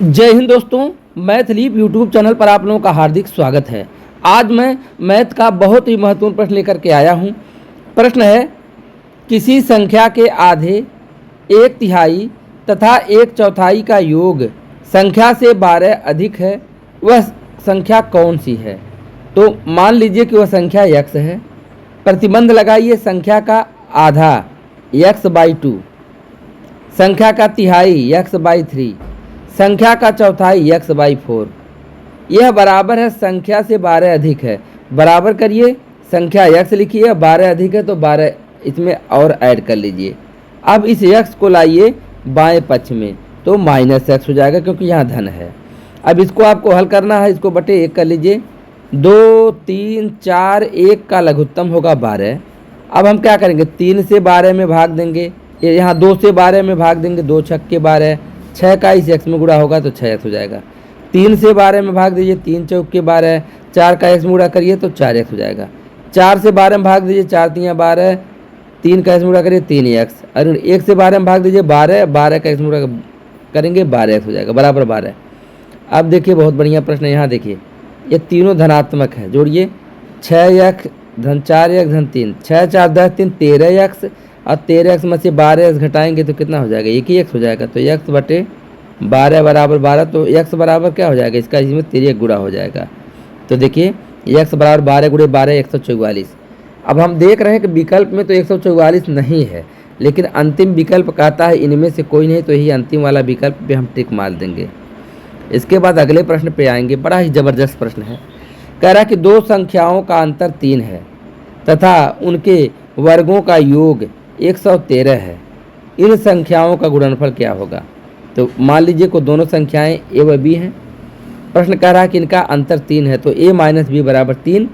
जय हिंद दोस्तों, math leap YouTube channel पर आप लोगों का हार्दिक स्वागत है। आज मैं मैथ का बहुत ही महत्वपूर्ण प्रश्न लेकर के आया हूं। प्रश्न है, किसी संख्या के आधे, एक तिहाई तथा एक चौथाई का योग संख्या से 12 अधिक है, वह संख्या कौन सी है। तो मान लीजिए कि वह संख्या x है। प्रतिबंध लगाइए, संख्या का आधा x/2, संख्या का तिहाई x/3, संख्या का चौथाई x/4। यह बराबर है संख्या से 12 अधिक है। बराबर करिए, संख्या x लिखिए, 12 अधिक है तो 12 इसमें और ऐड कर लीजिए। अब इस x को लाइए बाएं पक्ष में तो -x हो जाएगा क्योंकि यहाँ धन है। अब इसको आपको हल करना है, इसको बटे 1 कर लीजिए। 2, 3, 4, 1 का लघुत्तम होगा 12। अब हम क्या करेंगे, 3 से 12 में भाग देंगे, यहाँ 2 से 12 में भाग देंगे, 2 छक्के 12, 6 का इस x में गुणा होगा तो 6x हो जाएगा। 3 से 12 में भाग दीजिए, 3 चौके 12, 4 का x में गुणा करिए तो 4x हो जाएगा। 4 से 12 में भाग दीजिए, 4 3 12, 3 का x में गुणा करिए 3x। अरे 1 से 12 में भाग दीजिए 12, 12 का x में गुणा करेंगे 12x हो जाएगा, बराबर 12। अब देखिए बहुत बढ़िया प्रश्न है, यहाँ देखिए ये तीनों धनात्मक है, जोड़िए 6x धन 4x धन 3, 6 4 10 3 13x, और 13x में से 12x घटाएंगे तो कितना हो जाएगा, एक ही x हो जाएगा। तो x बटे 12 बराबर 12, तो x बराबर क्या हो जाएगा, इसका इसमें 3 गुणा हो जाएगा। तो देखिए x बराबर 12 गुणे 12 144। अब हम देख रहे हैं कि विकल्प में तो 144 नहीं है, लेकिन अंतिम विकल्प कहता है इनमें से कोई नहीं, तो यही अंतिम वाला विकल्प पे हम टिक मार देंगे। इसके बाद अगले प्रश्न पे आएंगे, बड़ा ही ज़बरदस्त प्रश्न है। कह रहा है कि दो संख्याओं का अंतर 3 है तथा उनके वर्गों का योग 113 है, इन संख्याओं का गुणनफल क्या होगा। तो मान लीजिए को दोनों संख्याएं a व b हैं। प्रश्न कह रहा है कि इनका अंतर 3 है, तो a - b बराबर 3।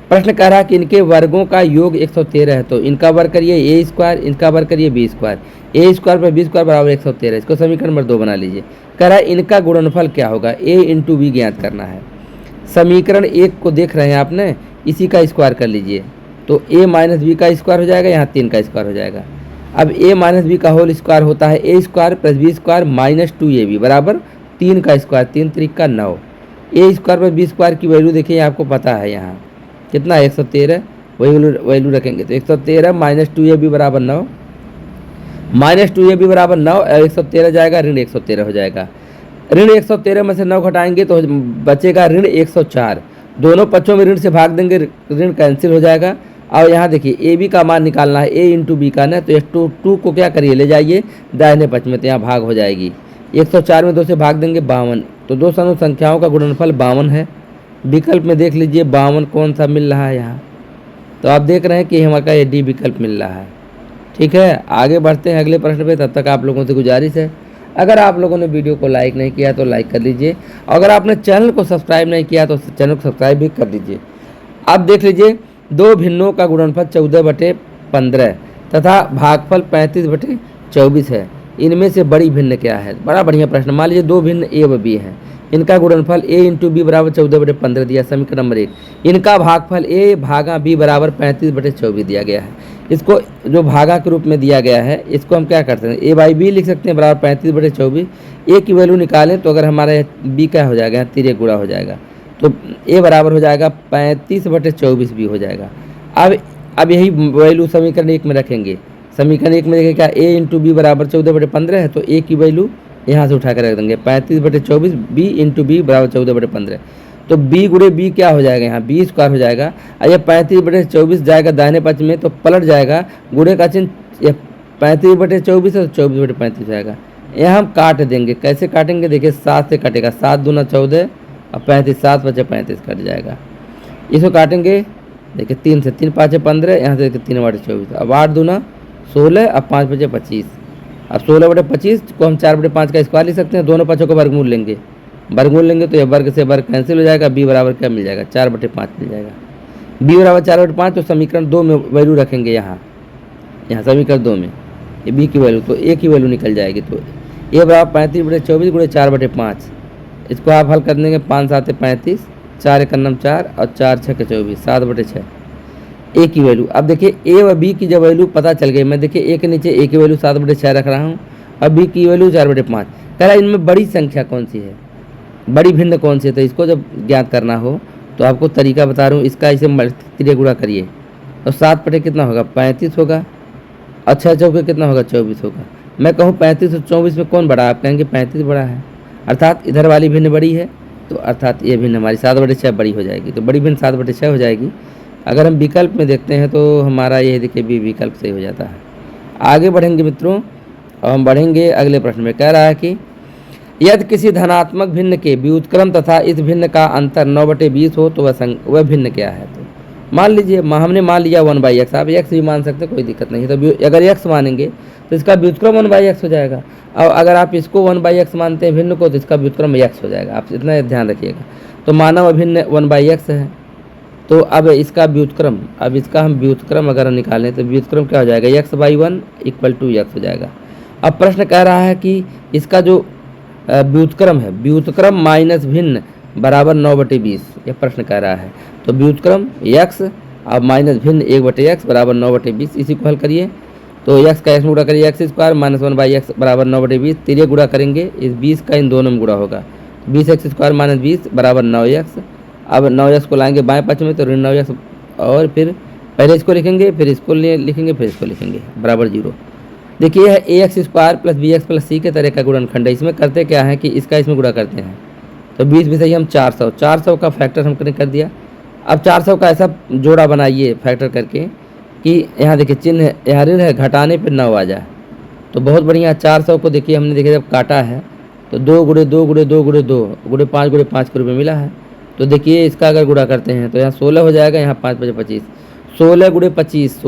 प्रश्न कह रहा है कि इनके वर्गों का योग 113 है, तो इनका वर्ग करिए a स्क्वायर, इनका वर्ग करिए b स्क्वायर। a स्क्वायर पर b स्क्वायर बराबर 113, इसको समीकरण नंबर 2 बना लीजिए। कह रहा है इनका गुणनफल क्या होगा, a × b ज्ञात करना है। समीकरण 1 को देख रहे हैं आपने, इसी का स्क्वायर कर लीजिए, तो a - b का स्क्वायर हो जाएगा, यहाँ 3 का स्क्वायर हो जाएगा। अब a - b का होल स्क्वायर होता है a square plus b square minus 2ab बराबर 3 का स्क्वायर, 3 3 का 9। a स्क्वायर पर b स्क्वायर की वैल्यू देखिए आपको पता है, यहाँ कितना 113, वही वैल्यू रखेंगे तो 113 माइनस 2ab बराबर 9, माइनस 2ab बराबर 9 और 113 जाएगा, ऋण 113 हो जाएगा। ऋण 113 में से 9 घटाएंगे तो बचेगा ऋण 104। दोनों पक्षों में ऋण से भाग देंगे, ऋण कैंसिल हो जाएगा। और यहाँ देखिए ए बी का मान निकालना है, a × b का ना, तो 2 को क्या करिए, ले जाइए दाहिने पक्ष में, तो यहाँ भाग हो जाएगी। 104 में 2 से भाग देंगे 52, तो दो संख्याओं का गुणनफल 52 है। विकल्प में देख लीजिए 52 कौन सा मिल रहा है यहाँ, तो आप देख रहे हैं कि हमारा ये डी विकल्प मिल रहा है। ठीक है, आगे बढ़ते हैं अगले प्रश्न पे। तब तक आप लोगों से गुजारिश है, अगर आप लोगों ने वीडियो को लाइक नहीं किया तो लाइक कर लीजिए, अगर आपने चैनल को सब्सक्राइब नहीं किया तो चैनल को सब्सक्राइब भी कर लीजिए। अब देख लीजिए, दो भिन्नों का गुणनफल 14/15 तथा भागफल 35/24 है, इनमें से बड़ी भिन्न क्या है। बड़ा बढ़िया प्रश्न। मान लीजिए दो भिन्न a व b हैं, इनका गुणनफल a × b बराबर 14/15 दिया, समीकरण नंबर 1। इनका भागफल a भागा b बराबर 35/24 दिया गया है। इसको जो भागा के रूप में दिया गया है, इसको हम क्या कर सकते हैं, a/b लिख सकते हैं बराबर 35/24। a की वैल्यू निकालें तो अगर हमारा b क्या हो जाएगा, 3 गुणा हो जाएगा, तो a बराबर हो जाएगा 35/24 भी हो जाएगा। अब यही वैल्यू समीकरण 1 में रखेंगे। समीकरण 1 में देखिए क्या a × b बराबर 14/15 है, तो a की वैल्यू यहाँ से उठा कर रख देंगे 35/24, b × b बराबर 14/15, तो b गुणे b क्या हो जाएगा, यहाँ b स्क्वायर हो जाएगा। और ये 35/24 जाएगा दाहिने पक्ष में तो पलट जाएगा, गुणे का चिन्ह 35/24 है तो 24/35 हो जाएगा। यहाँ हम काट देंगे, कैसे काटेंगे देखिए, 7 से कटेगा, 7 दूना 14 और 35, 7 बचे 35 कट जाएगा। इसको काटेंगे देखिए 3 से, 3 5 15, यहाँ से 3/24, अब 8 दूना 16 और 5 बचे 25। अब 16/25 को हम 4/5 का स्क्वायर लिख सकते हैं, दोनों पक्षों को वर्गमूल लेंगे, वर्गमूल लेंगे तो ये वर्ग से वर्ग कैंसिल हो जाएगा, b बराबर क्या मिल जाएगा, 4/5 मिल जाएगा। b बराबर 4/5, तो समीकरण 2 में वैल्यू रखेंगे, यहाँ समीकरण 2 में ये b की वैल्यू, तो a की वैल्यू निकल जाएगी। तो a बराबर 35/24 गुणे 4/5, इसको आप हल कर देंगे, 5 7 35, 4 1 9 4 और 4 6 24, 7/6 a की वैल्यू। अब देखिए a व b की जब वैल्यू पता चल गई, मैं देखिए a के नीचे a की वैल्यू 7/6 रख रहा हूँ और बी की वैल्यू 4/5। कह रहा है इनमें बड़ी संख्या कौन सी है, बड़ी भिन्न कौन सी है। तो इसको जब ज्ञात करना हो तो आपको तरीका बता रहा हूँ, इसका इसे मल्टीप्लाई गुणा करिए तो 7 कितना होगा 35 होगा, अच्छा चौके कितना होगा 24 होगा। मैं कहूँ 35 और 24 में कौन बड़ा, आप कहेंगे 35 बड़ा है, अर्थात इधर वाली भिन्न बड़ी है, तो अर्थात ये भिन्न हमारी 7/6 बड़ी हो जाएगी। तो बड़ी भिन्न 7/6 हो जाएगी। अगर हम विकल्प में देखते हैं तो हमारा ये देखिए बी विकल्प सही हो जाता है। आगे बढ़ेंगे मित्रों, और हम बढ़ेंगे अगले प्रश्न में। कह रहा है कि यदि किसी धनात्मक भिन्न के व्युत्क्रम तथा इस भिन्न का अंतर 9/20 हो तो वह भिन्न क्या है। तो मान लीजिए हमने मान लिया 1/x, आप x भी मान सकते कोई दिक्कत नहीं है। तो अगर x मानेंगे तो इसका व्युत्क्रम 1/x हो जाएगा, और अगर आप इसको 1/x मानते हैं भिन्न को तो इसका व्युत्क्रम x हो जाएगा। आप इतना ध्यान रखिएगा। तो मानव अभिन्न 1/x है, तो अब इसका व्युत्क्रम, अब इसका हम व्युत्क्रम अगर निकालें तो व्युत्क्रम क्या हो जाएगा, x/1 = x हो जाएगा। अब प्रश्न कह रहा है कि इसका जो व्युत्क्रम है, व्युत्क्रम माइनस भिन्न बराबर 9/20, यह प्रश्न कह रहा है। तो व्युत्क्रम x और माइनस भिन्न 1/x बराबर 9/20, इसी को हल करिए। तो x का x में गुणा करिए, x² - 1/x बराबर 9/20, तिर्यक गुणा करेंगे, इस 20 का इन दोनों में गुणा होगा, 20x² - 20 बराबर 9x। अब 9x को लाएंगे बाएं पक्ष में तो ऋण 9x, और फिर पहले इसको लिखेंगे, फिर इसको लिखेंगे, फिर इसको लिखेंगे बराबर 0। देखिए यह ax² + bx + c के तरह का गुणनखंड है। इसमें करते क्या है कि इसका इसमें गुणा करते हैं, तो 20 भी सही, हम 400 का फैक्टर हमने कर दिया। अब 400 का ऐसा जोड़ा बनाइए फैक्टर करके कि यहाँ देखिए चिन्ह यहाँ ऋण है, घटाने पर 9 आ जाए, तो बहुत बढ़िया। 400 को देखिए हमने देखिए जब काटा है तो 2 × 2 × 2 × 2 × 5 × 5 के रूप में मिला है। तो देखिए इसका अगर गुणा करते हैं तो यहाँ 16 हो जाएगा, यहाँ 5 × 5 = 25, 16 × 25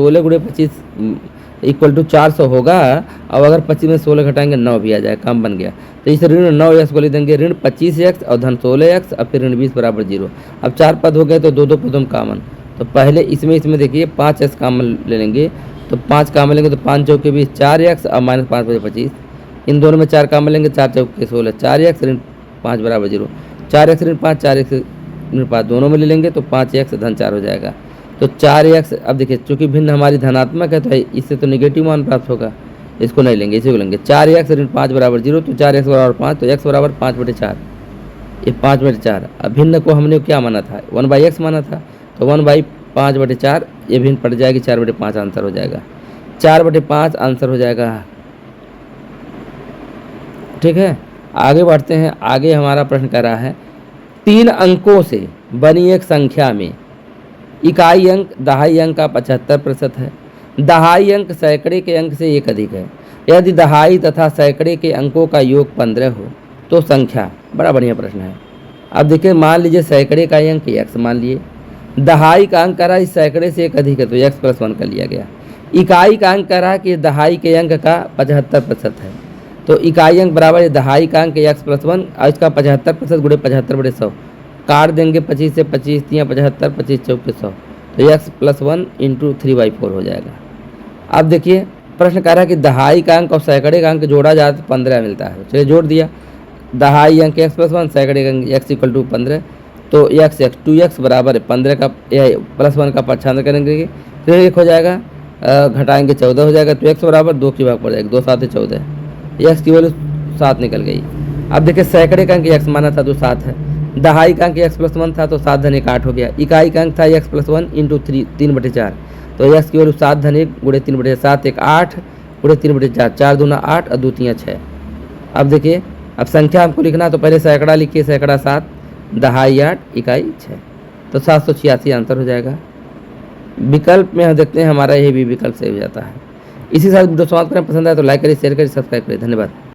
= 400 होगा। और अगर 25 में 16 घटाएंगे 9 भी आ जाएगा, काम बन गया। तो इस ऋण 9x को लिख देंगे ऋण 25x और धन 16x और फिर ऋण 20 बराबर 0। अब 4 पद हो गए तो 2 पदों में कामन, तो पहले इसमें देखिए 5x कामन ले लेंगे, तो 5 कामन लेंगे तो 5 चौके 20 4x और -5 × 25, इन दोनों में 4 कामन लेंगे, 4 चौके 16 4x ऋण 5 बराबर 0, 4x ऋण 5 4x ऋण 5 दोनों में ले लेंगे तो 5x धन 4 हो जाएगा। तो 4x, अब देखिए चूंकि भिन्न हमारी धनात्मक है तो इससे तो नेगेटिव मान प्राप्त होगा, इसको नहीं लेंगे, इसी को लेंगे। 4x ऋण 5 बराबर 0, तो 4x बराबर 5, तो x बराबर 5/4, ये 5/4। अब भिन्न को हमने क्या माना था 1/x माना था, तो 1/5/4 ये भिन्न पड़ जाएगी, 4/5 आंसर हो जाएगा, 4/5 आंसर हो जाएगा। ठीक है, आगे बढ़ते हैं। आगे हमारा प्रश्न कर रहा है 3 अंकों से बनी एक संख्या में इकाई अंक दहाई अंक का 75% है, दहाई अंक सैकड़े के अंक से एक अधिक है। यदि दहाई तथा सैकड़े के अंकों का योग 15 हो तो संख्या, बड़ा बढ़िया प्रश्न है। अब देखिए मान लीजिए सैकड़े का अंक x मान लिए, दहाई का अंक कह रहा है इस सैकड़े से एक अधिक है तो x + 1 कर लिया गया। इकाई का अंक कह रहा है कि दहाई के अंक का 75% है, तो इकाई अंक बराबर ये दहाई का अंक x + 1 और इसका 75% × 75/100, काट देंगे 25 से 25 × 75, 25 चौके 100, तो x + 1 × 3/4 हो जाएगा। अब देखिए प्रश्न कह रहा है कि दहाई का अंक और सैकड़े का अंक जोड़ा जाए तो 15 मिलता है, चलिए जोड़ दिया। दहाई अंक x + 1, सैकड़े का अंक x = 15, तो x 2x बराबर 15 का +1 का 95 करेंगे, फिर 1 हो जाएगा, घटाएंगे 14 हो जाएगा, तो x बराबर 2 की भाग पड़ जाएगा, 2 × 7 = 14, x की वैल्यू 7 निकल गई। अब देखिए सैकड़े का अंक x माना था तो 7 है, दहाई का अंक x + 1 था तो 7 धन 1 8 हो गया, इकाई का अंक था x + 1 × 3/4, तो x की वैल्यू 7 धन 1 × 3/4, 7 1 8 × 3/4, 4 दूना 8 और 2 3 6। अब देखिए अब संख्या हमको लिखना तो पहले सैकड़ा लिखिए, सैकड़ा 7, दहाई 8, इकाई 6, तो 786 आंसर हो जाएगा। विकल्प में हम देखते हैं हमारा ये भी विकल्प सही हो जाता है। इसी साथ वीडियो समाप्त करें। पसंद आए तो लाइक करिए, शेयर करिए, सब्सक्राइब करिए। धन्यवाद।